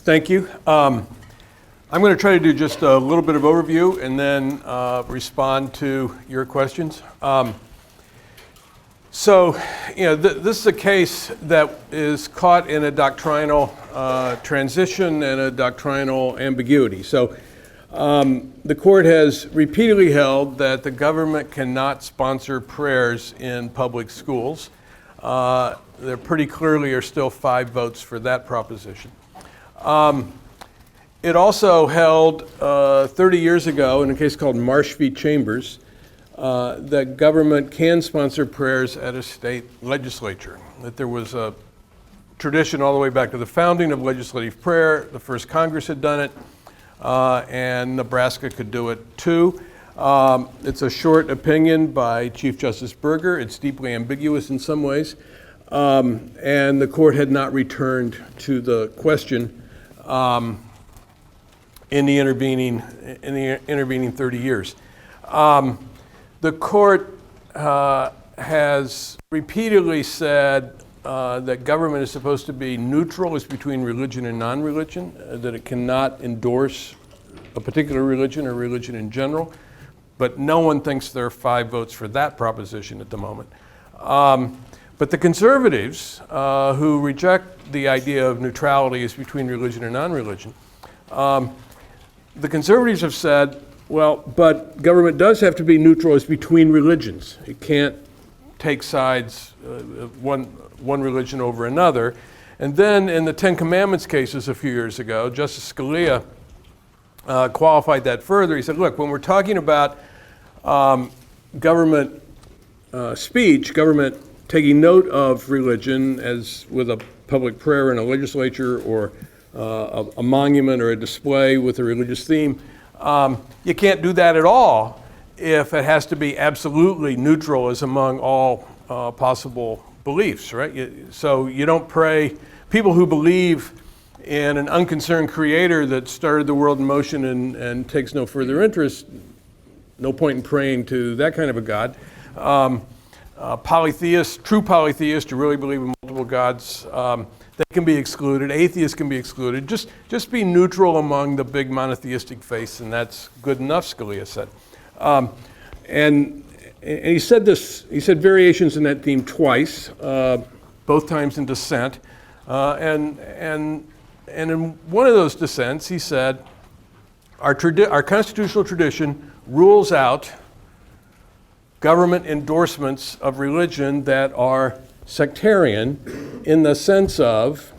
Thank you. I'm going to try to do just a little bit of overview and then respond to your questions. This is a case that is caught in a doctrinal transition and a doctrinal ambiguity. So the court has repeatedly held that the government cannot sponsor prayers in public schools. There pretty clearly are still 5 votes for that proposition. It also held 30 years ago in a case called Marsh v. Chambers that government can sponsor prayers at a state legislature, that there was a tradition all the way back to the founding of legislative prayer. The first Congress had done it, and Nebraska could do it too. It's a short opinion by Chief Justice Berger. It's deeply ambiguous in some ways, and the court had not returned to the question in the intervening 30 years. The court has repeatedly said that government is supposed to be neutral as between religion and non-religion, that it cannot endorse a particular religion or religion in general, but no one thinks there are 5 votes for that proposition at the moment. But the conservatives, who reject the idea of neutrality as between religion and non-religion, the conservatives have said, well, but government does have to be neutral as between religions. It can't take sides, one religion over another. And then in the Ten Commandments cases a few years ago, Justice Scalia qualified that further. He said, look, when we're talking about government speech, government taking note of religion, as with a public prayer in a legislature or a monument or a display with a religious theme, you can't do that at all if it has to be absolutely neutral as among all possible beliefs, right? So you don't pray. People who believe in an unconcerned creator that started the world in motion and takes no further interest, no point in praying to that kind of a God. Polytheists, true polytheists who really believe in multiple gods, they can be excluded. Atheists can be excluded. Just be neutral among the big monotheistic faiths, and that's good enough, Scalia said. And he said this. He said variations in that theme twice, both times in dissent. And in one of those dissents, he said, our constitutional tradition rules out government endorsements of religion that are sectarian in the sense of,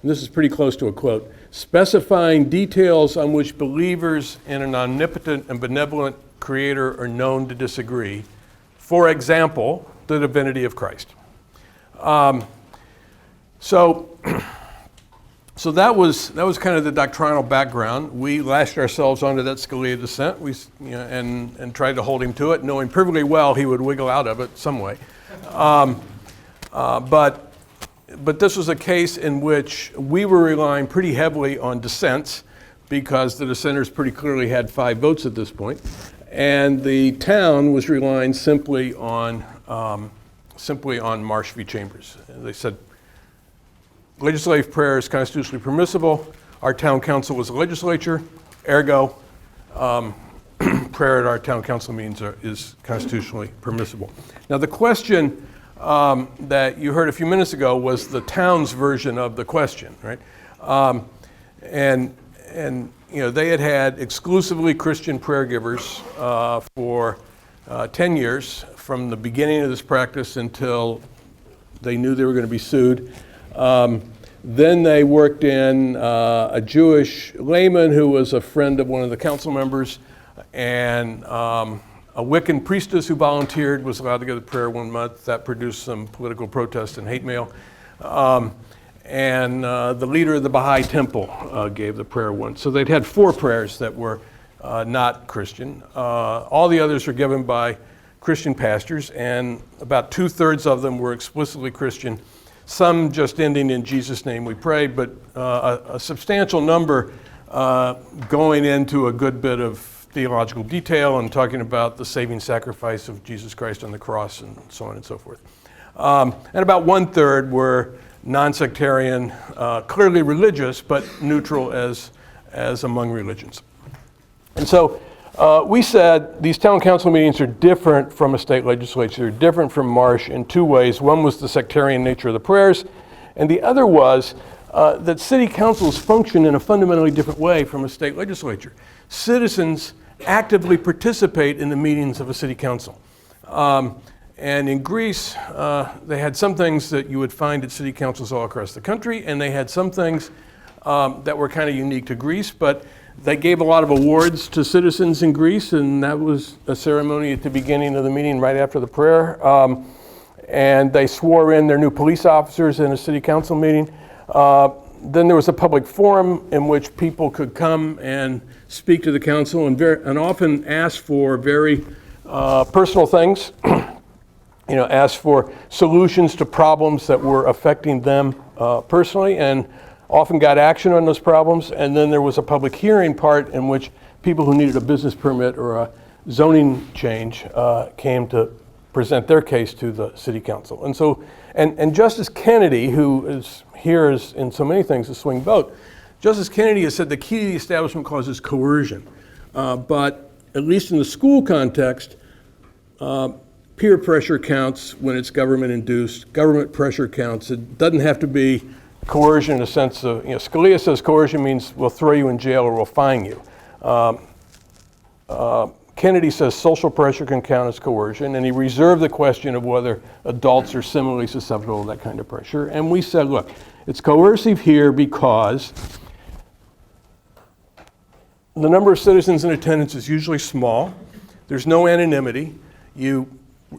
and this is pretty close to a quote, specifying details on which believers in an omnipotent and benevolent creator are known to disagree. For example, the divinity of Christ. So that was kind of the doctrinal background. We lashed ourselves onto that Scalia dissent, and tried to hold him to it, knowing perfectly well he would wiggle out of it some way. But this was a case in which we were relying pretty heavily on dissents because the dissenters pretty clearly had 5 votes at this point, and the town was relying simply on Marsh v. Chambers. They said legislative prayer is constitutionally permissible. Our town council was a legislature, ergo, prayer at our town council meetings is constitutionally permissible. Now the question that you heard a few minutes ago was the town's version of the question, right? And they had exclusively Christian prayer givers for 10 years from the beginning of this practice until they knew they were going to be sued. Then they worked in a Jewish layman who was a friend of one of the council members, and a Wiccan priestess who volunteered was allowed to go to prayer 1 month. That produced some political protest and hate mail. And the leader of the Baha'i temple gave the prayer once. So they'd had 4 prayers that were not Christian. All the others were given by Christian pastors, and about 2/3 of them were explicitly Christian. Some just ending in Jesus' name we pray, but a substantial number going into a good bit of theological detail and talking about the saving sacrifice of Jesus Christ on the cross and so on and so forth. And about 1/3 were non-sectarian, clearly religious, but neutral as among religions. And so we said these town council meetings are different from a state legislature. They're different from Marsh in two ways. One was the sectarian nature of the prayers, and the other was that city councils function in a fundamentally different way from a state legislature. Citizens actively participate in the meetings of a city council. And in Greece, they had some things that you would find at city councils all across the country, and they had some things that were kind of unique to Greece, but they gave a lot of awards to citizens in Greece, and that was a ceremony at the beginning of the meeting right after the prayer. And they swore in their new police officers in a city council meeting. Then there was a public forum in which people could come and speak to the council and often ask for very personal things. Ask for solutions to problems that were affecting them personally, and often got action on those problems. And then there was a public hearing part in which people who needed a business permit or a zoning change came to present their case to the city council. And so, and Justice Kennedy, who is here is in so many things a swing vote, Justice Kennedy has said the key to the Establishment Clause is coercion. But at least in the school context, peer pressure counts when it's government-induced. Government pressure counts. It doesn't have to be coercion in the sense of, Scalia says coercion means we'll throw you in jail or we'll fine you. Kennedy says social pressure can count as coercion, and he reserved the question of whether adults are similarly susceptible to that kind of pressure. And we said, look, it's coercive here because the number of citizens in attendance is usually small. There's no anonymity. You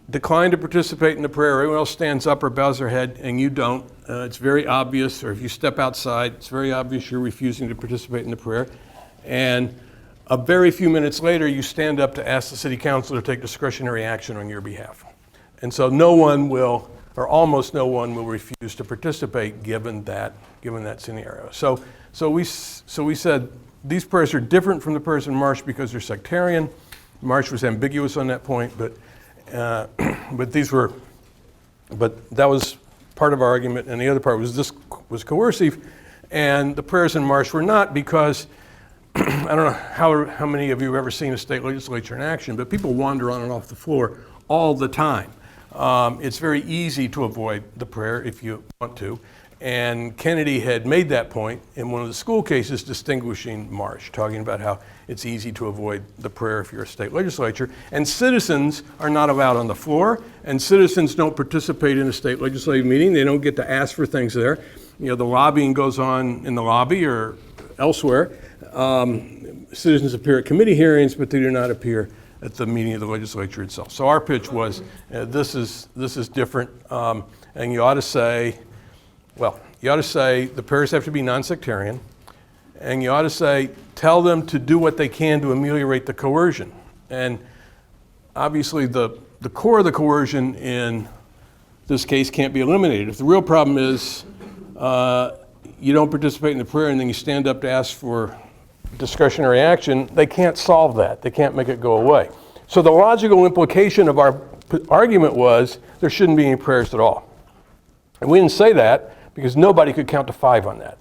decline to participate in the prayer, everyone else stands up or bows their head, and you don't. It's very obvious, or if you step outside, it's very obvious you're refusing to participate in the prayer. And a very few minutes later, you stand up to ask the city council to take discretionary action on your behalf. And so no one will, or almost no one will refuse to participate given that scenario. So we said these prayers are different from the prayers in Marsh because they're sectarian. Marsh was ambiguous on that point, but that was part of our argument, and the other part was this was coercive, and the prayers in Marsh were not because I don't know how many of you have ever seen a state legislature in action, but people wander on and off the floor all the time. It's very easy to avoid the prayer if you want to, and Kennedy had made that point in one of the school cases distinguishing Marsh, talking about how it's easy to avoid the prayer if you're a state legislature, and citizens are not allowed on the floor, and citizens don't participate in a state legislative meeting. They don't get to ask for things there. The lobbying goes on in the lobby or elsewhere. Citizens appear at committee hearings, but they do not appear at the meeting of the legislature itself. So our pitch was, this is different, and you ought to say the prayers have to be non-sectarian, and you ought to say, tell them to do what they can to ameliorate the coercion. And obviously the core of the coercion in this case can't be eliminated. If the real problem is you don't participate in the prayer and then you stand up to ask for discretionary action, they can't solve that. They can't make it go away. So the logical implication of our argument was there shouldn't be any prayers at all. And we didn't say that because nobody could count to 5 on that.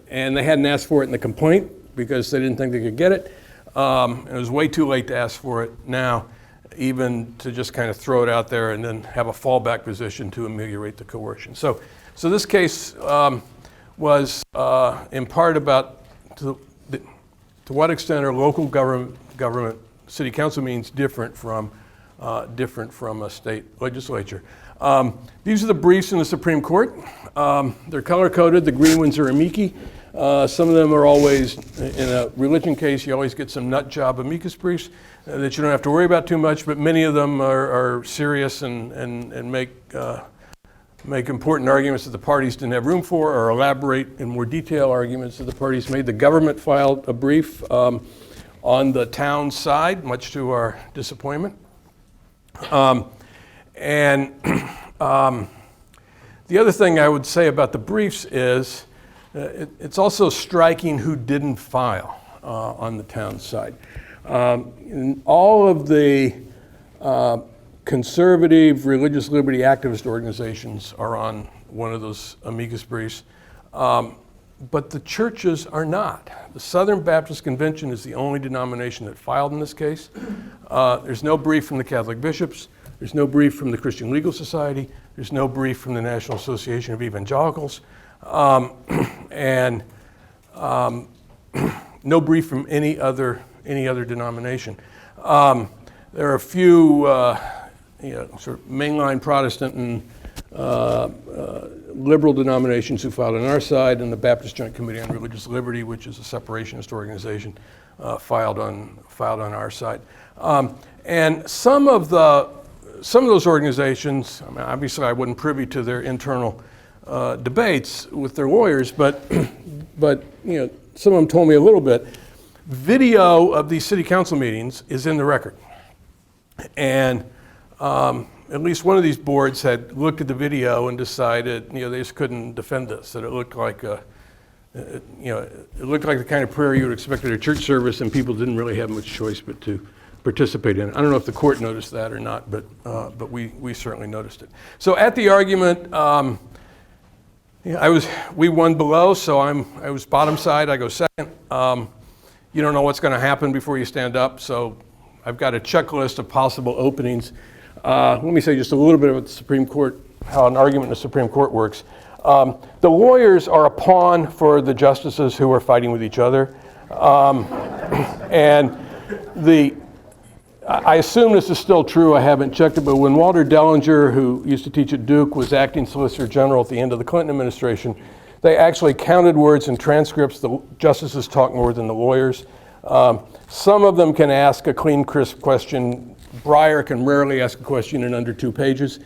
And they hadn't asked for it in the complaint because they didn't think they could get it. And it was way too late to ask for it now, even to just kind of throw it out there and then have a fallback position to ameliorate the coercion. So this case was in part about to what extent are local government city council meetings different from a state legislature. These are the briefs in the Supreme Court. They're color-coded. The green ones are amici. Some of them are always, in a religion case, you always get some nut job amicus briefs that you don't have to worry about too much, but many of them are serious and make important arguments that the parties didn't have room for, or elaborate in more detail arguments that the parties made. The government filed a brief on the town side, much to our disappointment. The other thing I would say about the briefs is it's also striking who didn't file on the town side. In all of the conservative religious liberty activist organizations are on one of those amicus briefs, but the churches are not. The Southern Baptist Convention is the only denomination that filed in this case. There's no brief from the Catholic bishops. There's no brief from the Christian Legal Society. There's no brief from the National Association of Evangelicals, and no brief from any other denomination. There are a few sort of mainline Protestant and liberal denominations who filed on our side, and the Baptist Joint Committee on Religious Liberty, which is a separationist organization, filed on our side. And some of those organizations, I mean, obviously I wasn't privy to their internal debates with their lawyers, but some of them told me a little bit. Video of these city council meetings is in the record, and at least one of these boards had looked at the video and decided, they just couldn't defend this. That it looked like it looked like the kind of prayer you would expect at a church service, and people didn't really have much choice but to participate in it. I don't know if the court noticed that or not, but we certainly noticed it. So at the argument, we won below, so I was bottom side. I go second. You don't know what's going to happen before you stand up, so I've got a checklist of possible openings. Let me say just a little bit about the Supreme Court, how an argument in the Supreme Court works. The lawyers are a pawn for the justices who are fighting with each other. And I assume this is still true, I haven't checked it, but when Walter Dellinger, who used to teach at Duke, was acting Solicitor General at the end of the Clinton administration, they actually counted words in transcripts. The justices talk more than the lawyers. Some of them can ask a clean, crisp question. Breyer can rarely ask a question in under 2 pages.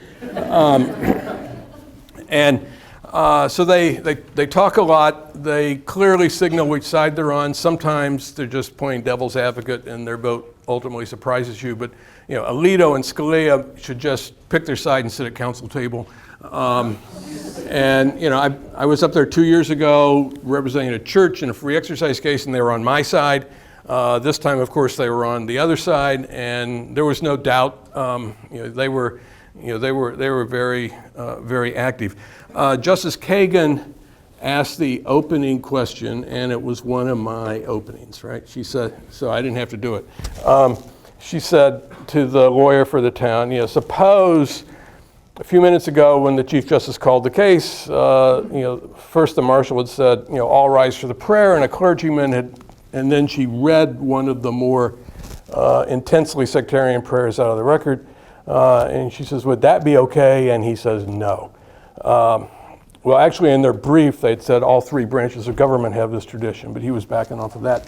So they talk a lot. They clearly signal which side they're on. Sometimes they're just playing devil's advocate and their vote ultimately surprises you. But Alito and Scalia should just pick their side and sit at council table. I was up there 2 years ago representing a church in a free exercise case, and they were on my side. This time, of course, they were on the other side, and there was no doubt. They were very, very active. Justice Kagan asked the opening question, and it was one of my openings, right? She said, so I didn't have to do it. She said to the lawyer for the town, suppose a few minutes ago when the Chief Justice called the case, first the marshal had said, all rise for the prayer, and a clergyman had, and then she read one of the more intensely sectarian prayers out of the record, and she says, would that be okay? And he says, no. Well, actually, in their brief, they'd said all 3 branches of government have this tradition, but he was backing off of that.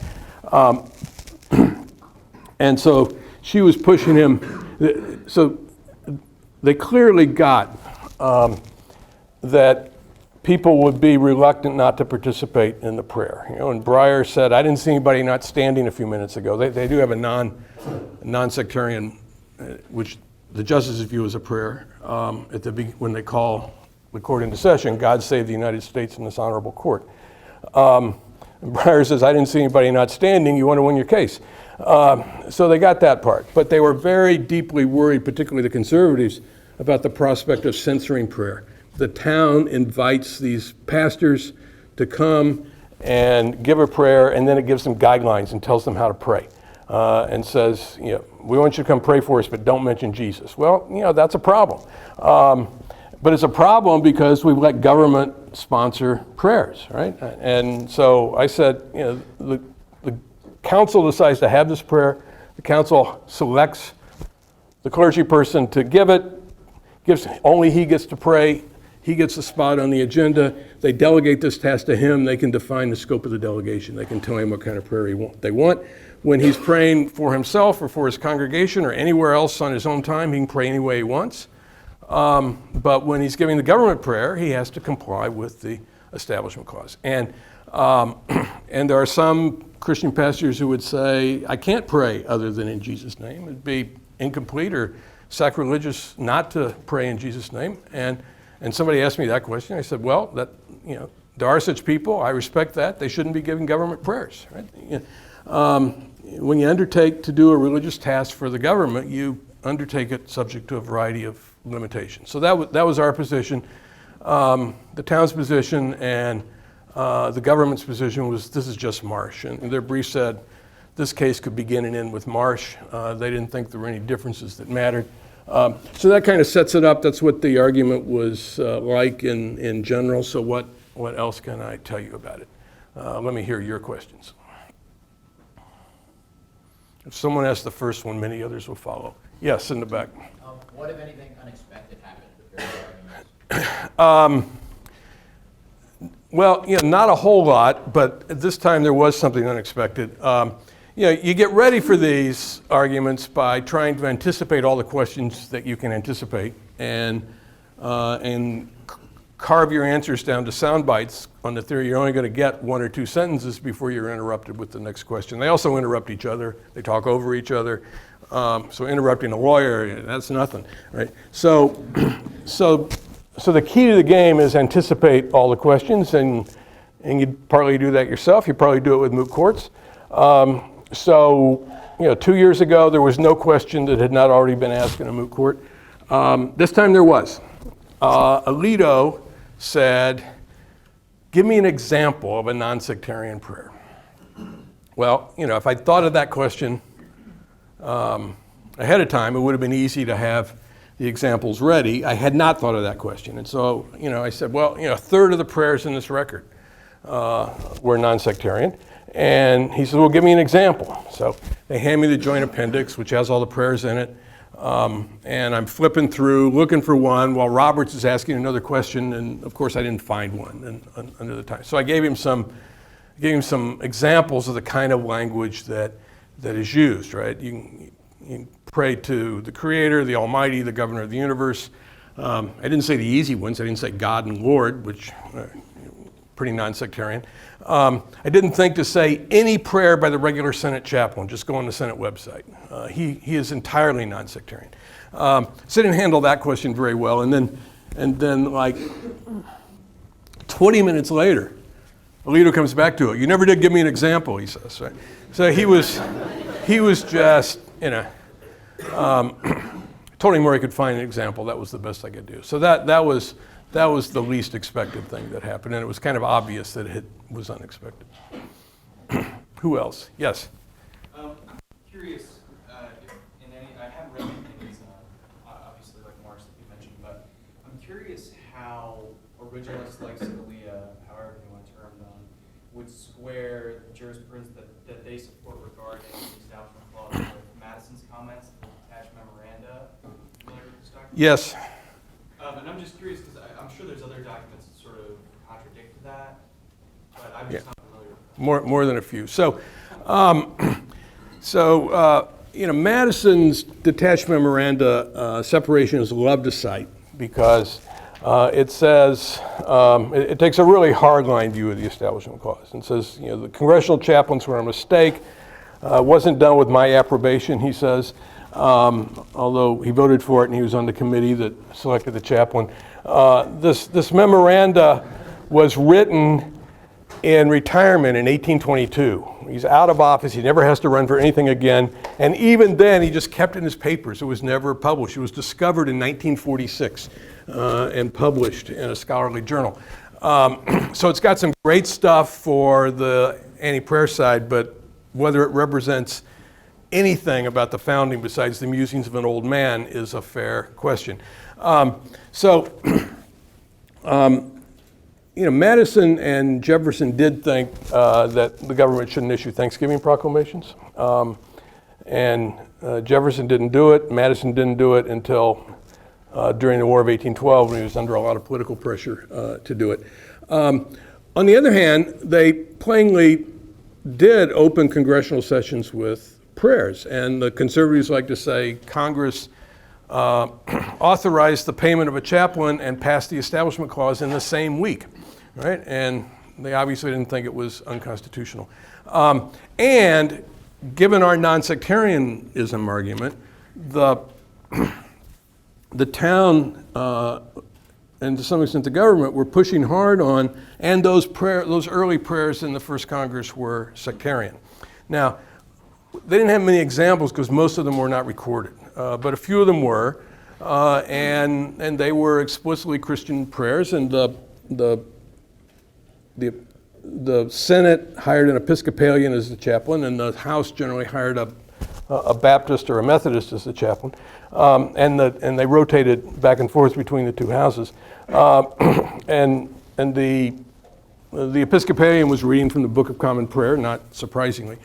And so she was pushing him. So they clearly got that people would be reluctant not to participate in the prayer. And Breyer said, I didn't see anybody not standing a few minutes ago. They do have a non-sectarian, which the justices view as a prayer, when they call the court into session, God save the United States and this honorable court. And Breyer says, I didn't see anybody not standing, you want to win your case. So they got that part, but they were very deeply worried, particularly the conservatives, about the prospect of censoring prayer. The town invites these pastors to come and give a prayer, and then it gives them guidelines and tells them how to pray. And says, we want you to come pray for us, but don't mention Jesus. Well, that's a problem. But it's a problem because we let government sponsor prayers, right? And so I said, the council decides to have this prayer. The council selects the clergy person to give it. Only he gets to pray. He gets a spot on the agenda. They delegate this task to him. They can define the scope of the delegation. They can tell him what kind of prayer they want. When he's praying for himself or for his congregation or anywhere else on his own time, he can pray any way he wants. But when he's giving the government prayer, he has to comply with the Establishment Clause. And there are some Christian pastors who would say, I can't pray other than in Jesus' name. It'd be incomplete or sacrilegious not to pray in Jesus' name. And somebody asked me that question. I said, well, there are such people. I respect that. They shouldn't be giving government prayers, right? When you undertake to do a religious task for the government, you undertake it subject to a variety of limitations. So that was our position. The town's position and the government's position was this is just marsh. And their brief said this case could begin and end with marsh. They didn't think there were any differences that mattered. So that kind of sets it up. That's what the argument was like in general. So what else can I tell you about it? Let me hear your questions. If someone asks the first one, many others will follow. Yes, in the back. What, if anything, unexpected happened with your arguments? Well, not a whole lot, but this time there was something unexpected. You get ready for these arguments by trying to anticipate all the questions that you can anticipate and carve your answers down to sound bites on the theory you're only going to get one or two sentences before you're interrupted with the next question. They also interrupt each other. They talk over each other. So interrupting a lawyer, that's nothing, right? So the key to the game is anticipate all the questions, and you partly do that yourself. You probably do it with moot courts. 2 years ago, there was no question that had not already been asked in a moot court. This time there was. Alito said, give me an example of a non-sectarian prayer. Well, if I'd thought of that question ahead of time, it would have been easy to have the examples ready. I had not thought of that question. And so, I said, well, a third of the prayers in this record were non-sectarian. And he said, well, give me an example. So they hand me the joint appendix, which has all the prayers in it. And I'm flipping through, looking for one, while Roberts is asking another question. And of course, I didn't find one under the time. So I gave him some examples of the kind of language that is used, right? You can pray to the Creator, the Almighty, the Governor of the universe. I didn't say the easy ones. I didn't say God and Lord, which pretty non-sectarian. I didn't think to say any prayer by the regular Senate chaplain. Just go on the Senate website. He is entirely non-sectarian. So I didn't handle that question very well. And then like 20 minutes later, Alito comes back to it. You never did give me an example, he says. Right? So he was just, told him where I could find an example. That was the best I could do. So that was the least expected thing that happened, and it was kind of obvious that it was unexpected. Who else? Yes? I'm curious if in any, I haven't read anything, obviously like Morris that you mentioned, but I'm curious how originalists like Scalia, however you want to term them, would square jurisprudence that they support regarding the Establishment Clause with Madison's comments, the attached memoranda. Familiar with this document? Yes. And I'm just curious because I'm sure there's other documents that sort of contradict that, but I'm just not familiar with them. More than a few. Madison's detached memoranda separation is loved to cite because it says, it takes a really hardline view of the Establishment Clause and says, the congressional chaplains were a mistake, wasn't done with my approbation, he says. Although he voted for it and he was on the committee that selected the chaplain. This memoranda was written in retirement in 1822. He's out of office, he never has to run for anything again, and even then he just kept it in his papers. It was never published. It was discovered in 1946 and published in a scholarly journal. So it's got some great stuff for the anti-prayer side, but whether it represents anything about the founding besides the musings of an old man is a fair question. Madison and Jefferson did think that the government shouldn't issue Thanksgiving proclamations. And Jefferson didn't do it. Madison didn't do it until during the War of 1812 when he was under a lot of political pressure to do it. On the other hand, they plainly did open congressional sessions with prayers, and the conservatives like to say Congress authorized the payment of a chaplain and passed the Establishment Clause in the same week, right? And they obviously didn't think it was unconstitutional. And given our non-sectarianism argument, the town and to some extent the government were pushing hard on, and those early prayers in the first Congress were sectarian. Now, they didn't have many examples because most of them were not recorded. but a few of them were, and they were explicitly Christian prayers. And the Senate hired an Episcopalian as the chaplain, and the House generally hired a Baptist or a Methodist as the chaplain, and they rotated back and forth between the two houses, and the Episcopalian was reading from the Book of Common Prayer, not surprisingly.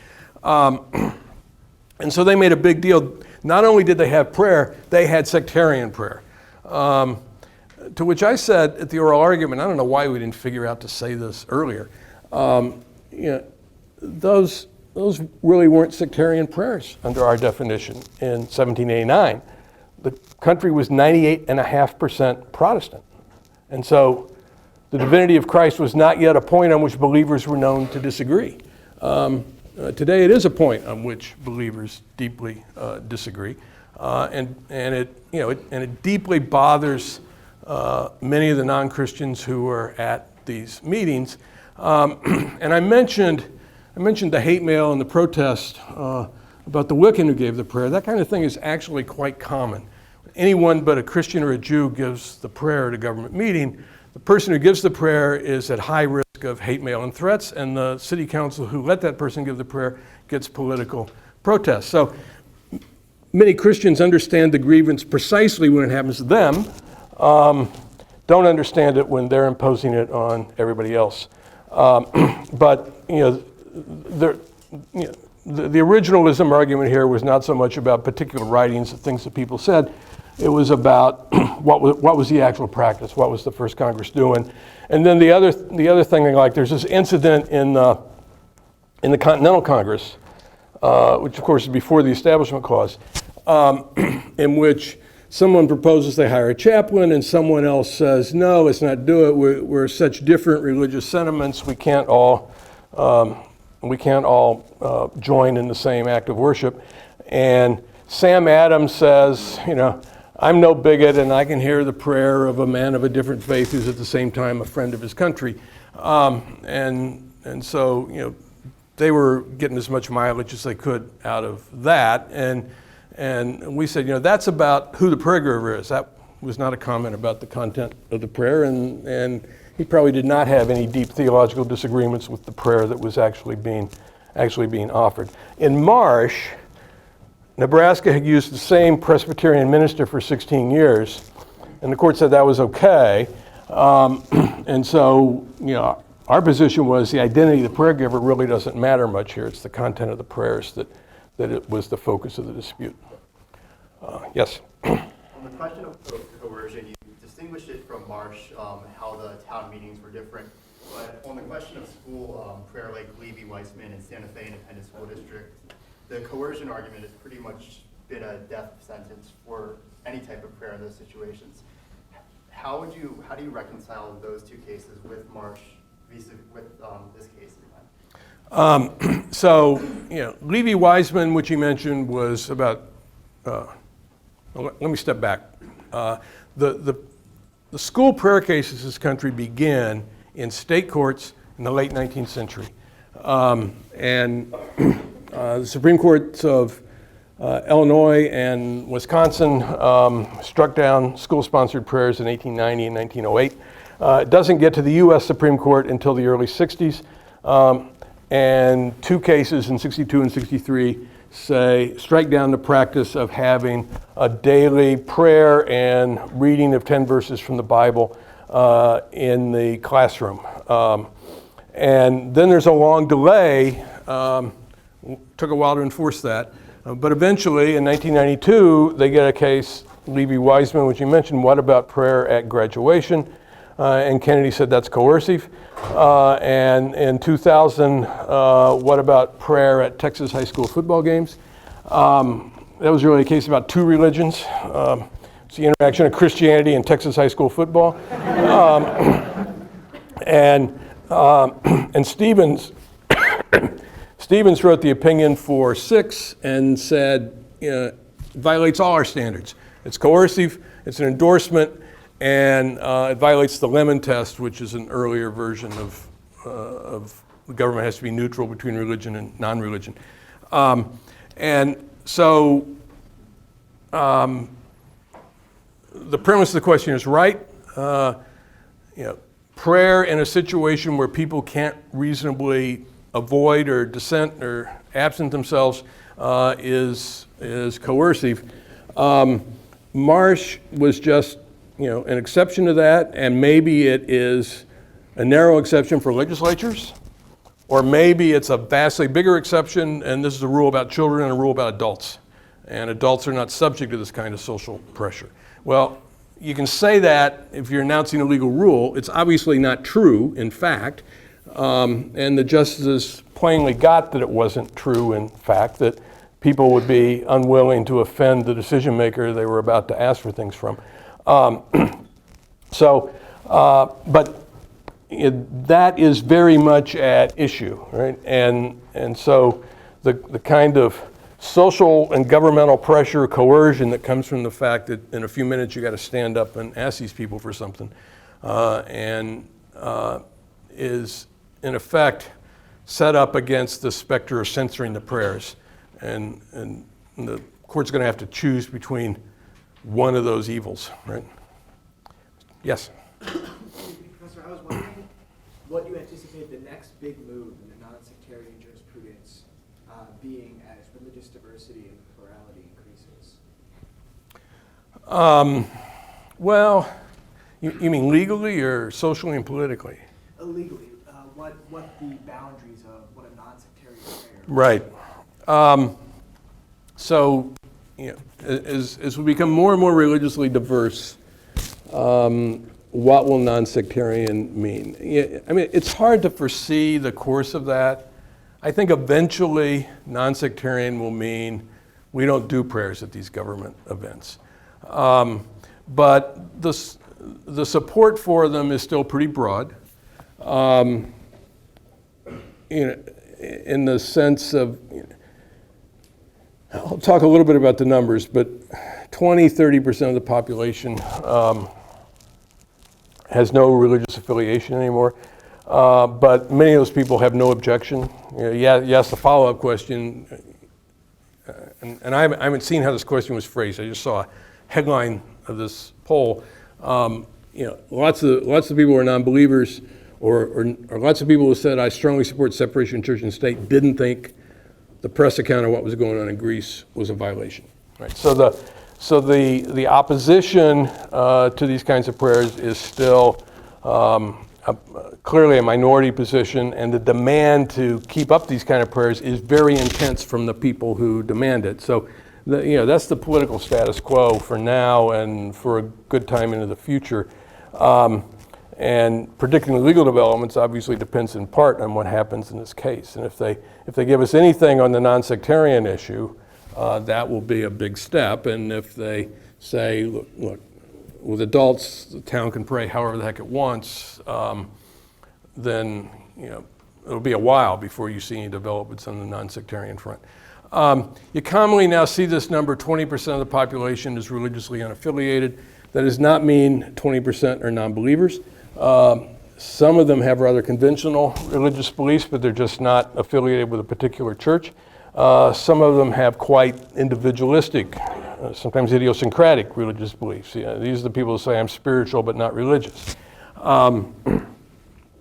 And so they made a big deal. Not only did they have prayer, they had sectarian prayer. To which I said at the oral argument, I don't know why we didn't figure out to say this earlier, those really weren't sectarian prayers under our definition in 1789. The country was 98.5% Protestant. And so the divinity of Christ was not yet a point on which believers were known to disagree. Today it is a point on which believers deeply disagree, and it deeply bothers many of the non-Christians who are at these meetings. And I mentioned the hate mail and the protest about the Wiccan who gave the prayer. That kind of thing is actually quite common. Anyone but a Christian or a Jew gives the prayer at a government meeting. The person who gives the prayer is at high risk of hate mail and threats, and the city council who let that person give the prayer gets political protest. So many Christians understand the grievance precisely when it happens to them, don't understand it when they're imposing it on everybody else. But the originalism argument here was not so much about particular writings, the things that people said. It was about what was the actual practice, what was the First Congress doing. And then the other thing they like, there's this incident in the Continental Congress, which of course is before the Establishment Clause, in which someone proposes they hire a chaplain and someone else says, no, let's not do it. We're such different religious sentiments, we can't all join in the same act of worship. And Sam Adams says, I'm no bigot, and I can hear the prayer of a man of a different faith who's at the same time a friend of his country. And so, they were getting as much mileage as they could out of that. And we said, that's about who the prayer giver is. That was not a comment about the content of the prayer, and he probably did not have any deep theological disagreements with the prayer that was actually being offered. In Marsh, Nebraska had used the same Presbyterian minister for 16 years, and the court said that was okay. And so, our position was the identity of the prayer giver really doesn't matter much here. It's the content of the prayers that it was the focus of the dispute. Yes? On the question of coercion, you distinguished it from Marsh, how the town meetings were different. But on the question of school prayer, like Levy, Weissman, and Santa Fe Independent School District, the coercion argument has pretty much been a death sentence for any type of prayer in those situations. How do you reconcile those two cases with Marsh with this case in mind? So, Levy Weissman, which you mentioned, was about. Let me step back. The school prayer cases in this country began in state courts in the late 19th century, and the Supreme Courts of Illinois and Wisconsin struck down school-sponsored prayers in 1890 and 1908. It doesn't get to the U.S. Supreme Court until the early 60s, and two cases in 62 and 63 strike down the practice of having a daily prayer and reading of 10 verses from the Bible in the classroom. And then there's a long delay. Took a while to enforce that. But eventually, in 1992, they get a case, Levy Weissman, which you mentioned, what about prayer at graduation? And Kennedy said that's coercive. And in 2000, what about prayer at Texas high school football games? That was really a case about two religions. It's the interaction of Christianity and Texas high school football. And Stevens wrote the opinion for 6 and said, it violates all our standards. It's coercive, it's an endorsement, and it violates the Lemon test, which is an earlier version of the government has to be neutral between religion and non-religion. And so the premise of the question is right. Prayer in a situation where people can't reasonably avoid or dissent or absent themselves is coercive. Marsh was just an exception to that, and maybe it is a narrow exception for legislatures, or maybe it's a vastly bigger exception, and this is a rule about children and a rule about adults. And adults are not subject to this kind of social pressure. Well, you can say that if you're announcing a legal rule. It's obviously not true, in fact. And the justices plainly got that it wasn't true, in fact, that people would be unwilling to offend the decision maker they were about to ask for things from. But that is very much at issue, right? And so the kind of social and governmental pressure, coercion that comes from the fact that in a few minutes you got to stand up and ask these people for something, is in effect set up against the specter of censoring the prayers, and the court's going to have to choose between one of those evils, right? Yes. Professor, I was wondering what you anticipate the next big move in the non-sectarian jurisprudence being as religious diversity and plurality increases. Well, you mean legally or socially and politically? Legally, what the boundaries of what a non-sectarian prayer. Right. So, as we become more and more religiously diverse, what will non-sectarian mean? I mean, it's hard to foresee the course of that. I think eventually non-sectarian will mean we don't do prayers at these government events. But the support for them is still pretty broad. In the sense of, I'll talk a little bit about the numbers, but 20-30% of the population has no religious affiliation anymore. But many of those people have no objection. You ask the follow-up question, and I haven't seen how this question was phrased. I just saw a headline of this poll. Lots of people who are non-believers, or lots of people who said, I strongly support separation of church and state, didn't think the press account of what was going on in Greece was a violation. Right? So the opposition to these kinds of prayers is still clearly a minority position, and the demand to keep up these kind of prayers is very intense from the people who demand it. So that's the political status quo for now and for a good time into the future. And predicting the legal developments obviously depends in part on what happens in this case. And if they give us anything on the non-sectarian issue, that will be a big step. And if they say, look, with adults, the town can pray however the heck it wants, then it'll be a while before you see any developments on the non-sectarian front. You commonly now see this number, 20% of the population is religiously unaffiliated. That does not mean 20% are non-believers. Some of them have rather conventional religious beliefs, but they're just not affiliated with a particular church. Some of them have quite individualistic, sometimes idiosyncratic religious beliefs. These are the people who say, I'm spiritual but not religious.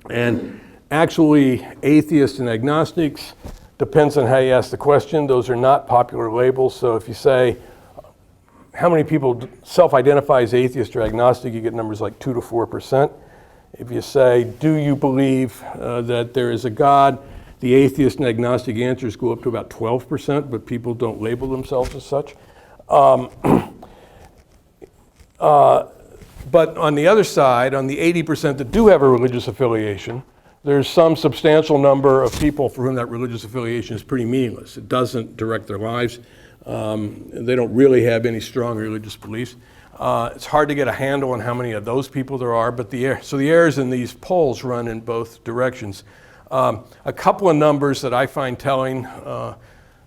And actually, atheists and agnostics, depends on how you ask the question. Those are not popular labels. So if you say, how many people self-identify as atheist or agnostic, you get numbers like 2 to 4%. If you say, do you believe that there is a God, the atheist and agnostic answers go up to about 12%, but people don't label themselves as such. But on the other side, on the 80% that do have a religious affiliation, there's some substantial number of people for whom that religious affiliation is pretty meaningless. It doesn't direct their lives. They don't really have any strong religious beliefs. It's hard to get a handle on how many of those people there are, but the errors in these polls run in both directions. A couple of numbers that I find telling,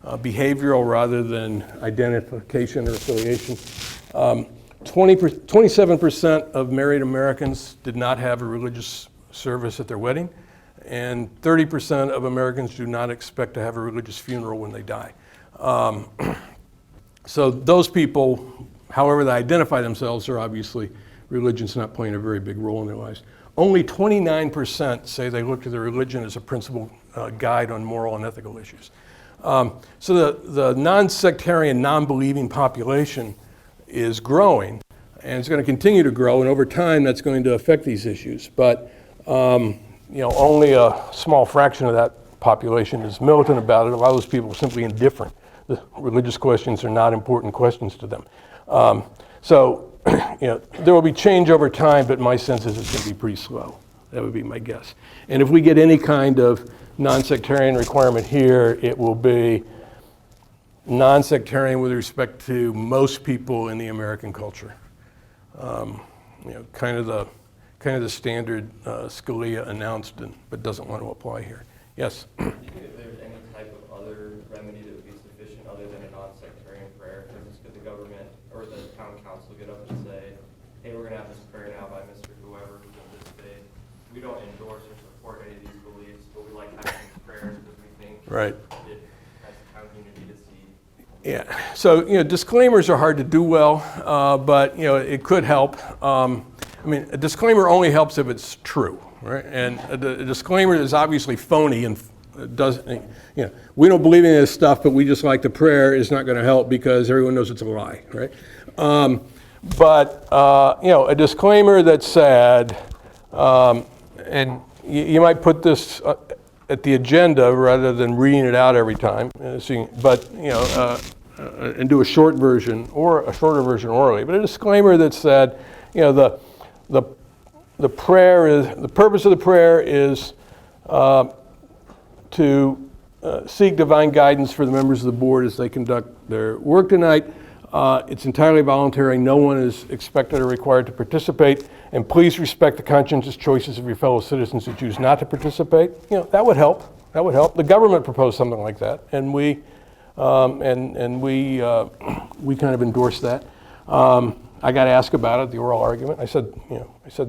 behavioral rather than identification or affiliation. 27% of married Americans did not have a religious service at their wedding, and 30% of Americans do not expect to have a religious funeral when they die. So those people, however they identify themselves, are obviously religion's not playing a very big role in their lives. Only 29% say they look to their religion as a principal guide on moral and ethical issues. So the non-sectarian, non-believing population is growing, and it's going to continue to grow, and over time that's going to affect these issues. But only a small fraction of that population is militant about it. A lot of those people are simply indifferent. The religious questions are not important questions to them. There will be change over time, but my sense is it's going to be pretty slow. That would be my guess. And if we get any kind of non-sectarian requirement here, it will be non-sectarian with respect to most people in the American culture. Kind of the standard Scalia announced, but doesn't want to apply here. Yes? Do you think if there's any type of other remedy that would be sufficient other than a non-sectarian prayer? For instance, could the government or the town council get up and say, hey, we're going to have this prayer now by Mr. Whoever who's in this faith. We don't endorse or support any of these beliefs, but we like having these prayers because we think Right. it has town unity to see. Yeah. So disclaimers are hard to do well, but it could help. A disclaimer only helps if it's true, right? And a disclaimer is obviously phony and doesn't. We don't believe in this stuff, but we just like the prayer is not going to help because everyone knows it's a lie, right? But a disclaimer that said, and you might put this at the agenda rather than reading it out every time. And do a short version or a shorter version orally. But a disclaimer that said, the prayer is the purpose of the prayer is to seek divine guidance for the members of the board as they conduct their work tonight. It's entirely voluntary. No one is expected or required to participate. And please respect the conscientious choices of your fellow citizens who choose not to participate. That would help. That would help. The government proposed something like that, and we kind of endorsed that. I got asked about it, the oral argument. I said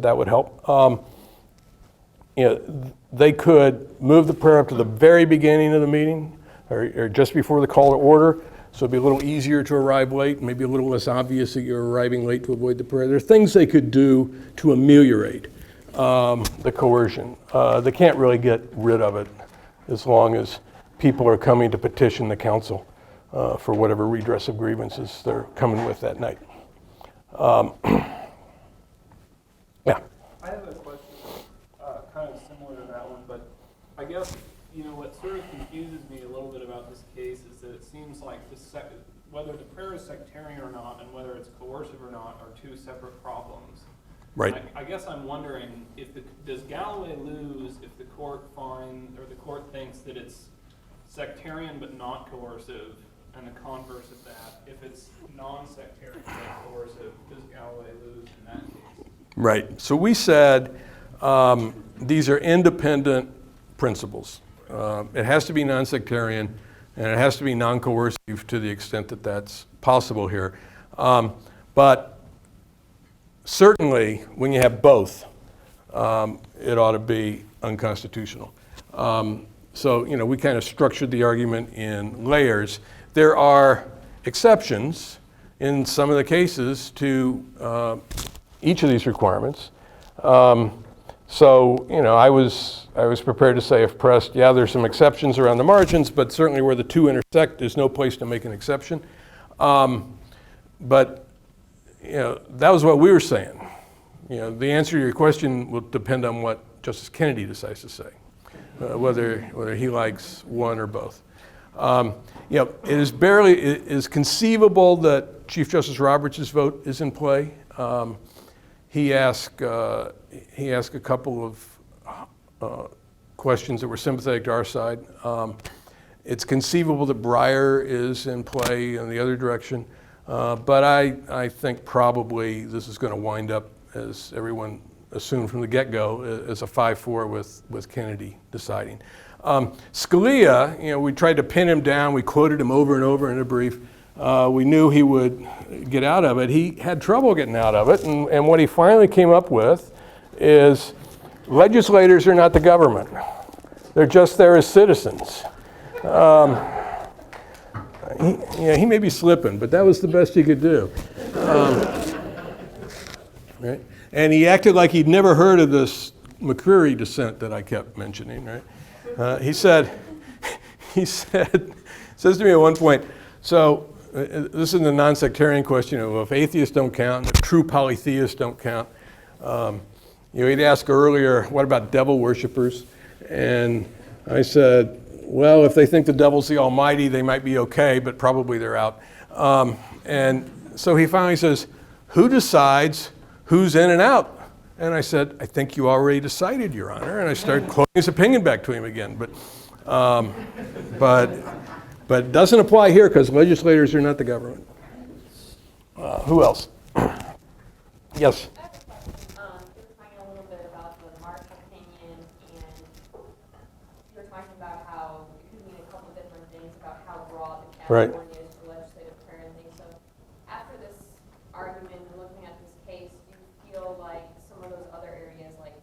that would help. They could move the prayer up to the very beginning of the meeting, or just before the call to order, so it'd be a little easier to arrive late, maybe a little less obvious that you're arriving late to avoid the prayer. There are things they could do to ameliorate the coercion. They can't really get rid of it as long as people are coming to petition the council for whatever redress of grievances they're coming with that night. Yeah. I have a question kind of similar to that one, but I guess, what sort of confuses me a little bit about this case is that it seems like whether the prayer is sectarian or not and whether it's coercive or not are two separate problems. Right. I guess I'm wondering, does Galloway lose if the court thinks that it's sectarian but not coercive, and the converse of that, if it's non-sectarian but coercive, does Galloway lose in that case? Right. So we said these are independent principles. It has to be non-sectarian, and it has to be non-coercive to the extent that that's possible here. But certainly, when you have both, it ought to be unconstitutional. So, we kind of structured the argument in layers. There are exceptions in some of the cases to each of these requirements. I was prepared to say, if pressed, yeah, there's some exceptions around the margins, but certainly where the two intersect, there's no place to make an exception. But that was what we were saying. The answer to your question will depend on what Justice Kennedy decides to say, whether he likes one or both. It is conceivable that Chief Justice Roberts' vote is in play. He asked a couple of questions that were sympathetic to our side. It's conceivable that Breyer is in play in the other direction, but I think probably this is going to wind up, as everyone assumed from the get-go, as a 5-4 with Kennedy deciding. Scalia, we tried to pin him down. We quoted him over and over in a brief. We knew he would get out of it. He had trouble getting out of it, and what he finally came up with is legislators are not the government. They're just there as citizens. he may be slipping, but that was the best he could do. Right? And he acted like he'd never heard of this McCreary descent that I kept mentioning. Right? He says to me at one point, so this is the non-sectarian question of if atheists don't count, and if true polytheists don't count. He'd asked earlier, what about devil worshippers? And I said, well, if they think the devil's the Almighty, they might be okay, but probably they're out. And so he finally says, who decides who's in and out? And I said, I think you already decided, Your Honor. And I started quoting his opinion back to him again. But it doesn't apply here because legislators are not the government. Who else? Yes. You were talking a little bit about the Marsh opinion, and you were talking about how it could mean a couple different things about how broad the Right. category is for legislative prayer and things. So after this argument and looking at this case, do you feel like some of those other areas, like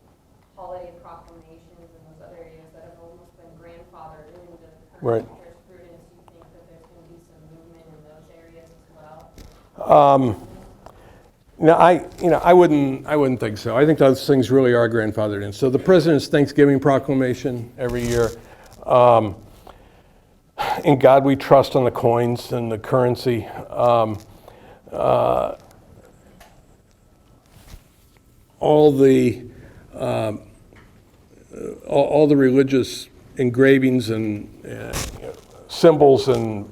holiday proclamations and those other areas that have almost been grandfathered into the Right. current jurisprudence, you think that there's going to be some movement in those areas as well? No, I wouldn't think so. I think those things really are grandfathered in. So the president's Thanksgiving proclamation every year. In God we trust on the coins and the currency. All the religious engravings and symbols and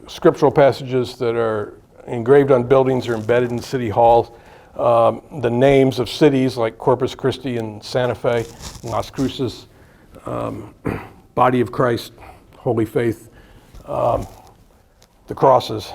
scriptural passages that are engraved on buildings or embedded in city halls. The names of cities like Corpus Christi and Santa Fe, Las Cruces, Body of Christ, Holy Faith, the crosses.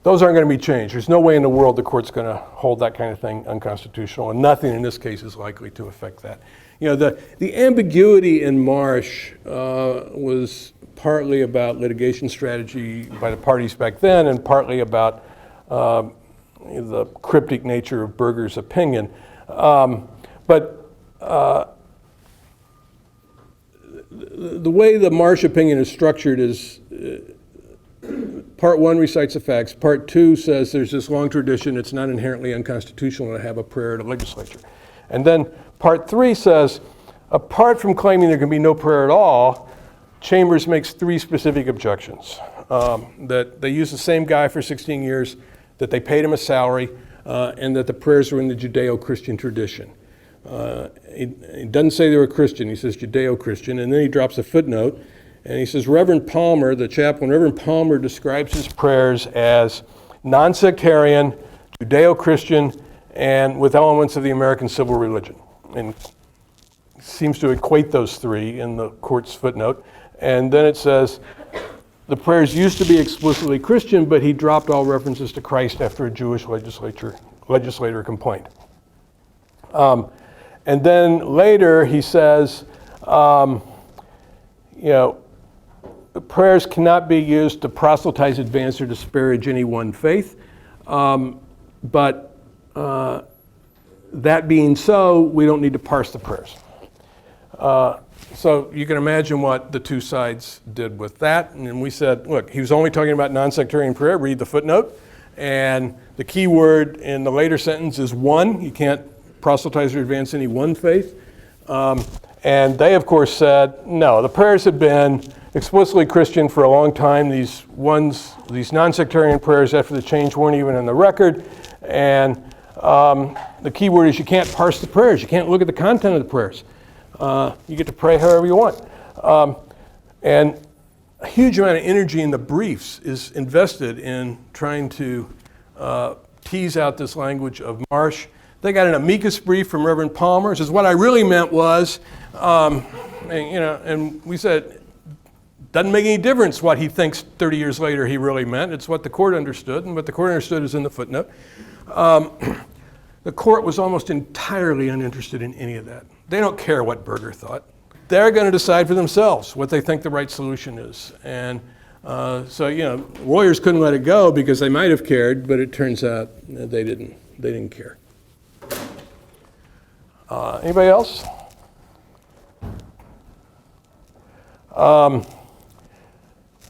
Those aren't going to be changed. There's no way in the world the court's going to hold that kind of thing unconstitutional, and nothing in this case is likely to affect that. The ambiguity in Marsh was partly about litigation strategy by the parties back then, and partly about the cryptic nature of Berger's opinion. But the way the Marsh opinion is structured is Part 1 recites the facts. Part 2 says there's this long tradition, it's not inherently unconstitutional to have a prayer at a legislature. And then Part 3 says, apart from claiming there can be no prayer at all, Chambers makes 3 specific objections. That they used the same guy for 16 years, that they paid him a salary, and that the prayers were in the Judeo-Christian tradition. He doesn't say they were Christian, he says Judeo-Christian, and then he drops a footnote, and he says Reverend Palmer, the chaplain, Reverend Palmer describes his prayers as non-sectarian, Judeo-Christian, and with elements of the American civil religion. And seems to equate those 3 in the court's footnote. And then it says, the prayers used to be explicitly Christian, but he dropped all references to Christ after a Jewish legislator complained. And then later he says, the prayers cannot be used to proselytize, advance, or disparage any one faith. But that being so, we don't need to parse the prayers. So you can imagine what the 2 sides did with that. And we said, look, he was only talking about non-sectarian prayer, read the footnote. And the key word in the later sentence is one. You can't proselytize or advance any one faith. And they, of course, said, no, the prayers had been explicitly Christian for a long time. These non-sectarian prayers after the change weren't even in the record. And the key word is you can't parse the prayers. You can't look at the content of the prayers. You get to pray however you want. And a huge amount of energy in the briefs is invested in trying to tease out this language of Marsh. They got an amicus brief from Reverend Palmer. It says, what I really meant was, and we said, doesn't make any difference what he thinks 30 years later he really meant. It's what the court understood, and what the court understood is in the footnote. The court was almost entirely uninterested in any of that. They don't care what Berger thought. They're going to decide for themselves what they think the right solution is. And so, lawyers couldn't let it go because they might have cared, but it turns out they didn't care. Anybody else?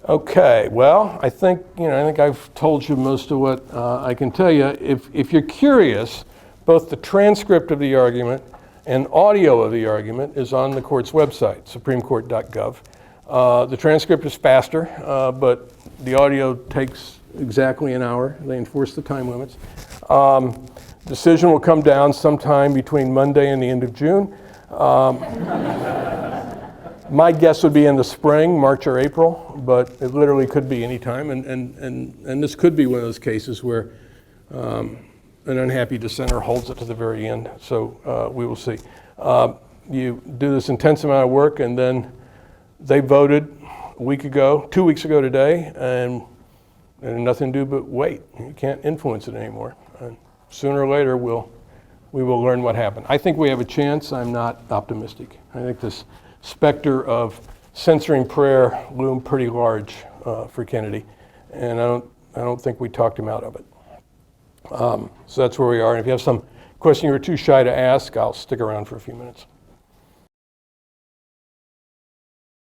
Okay, well, I think I've told you most of what I can tell you. If you're curious, both the transcript of the argument and audio of the argument is on the court's website, supremecourt.gov. The transcript is faster, but the audio takes exactly an hour. They enforce the time limits. Decision will come down sometime between Monday and the end of June. My guess would be in the spring, March or April, but it literally could be any time. And this could be one of those cases where an unhappy dissenter holds it to the very end. So we will see. You do this intense amount of work, and then they voted a week ago, 2 weeks ago today, and nothing to do but wait. You can't influence it anymore. And sooner or later, we will learn what happened. I think we have a chance. I'm not optimistic. I think this specter of censoring prayer loomed pretty large for Kennedy, and I don't think we talked him out of it. So that's where we are. And if you have some question you were too shy to ask, I'll stick around for a few minutes.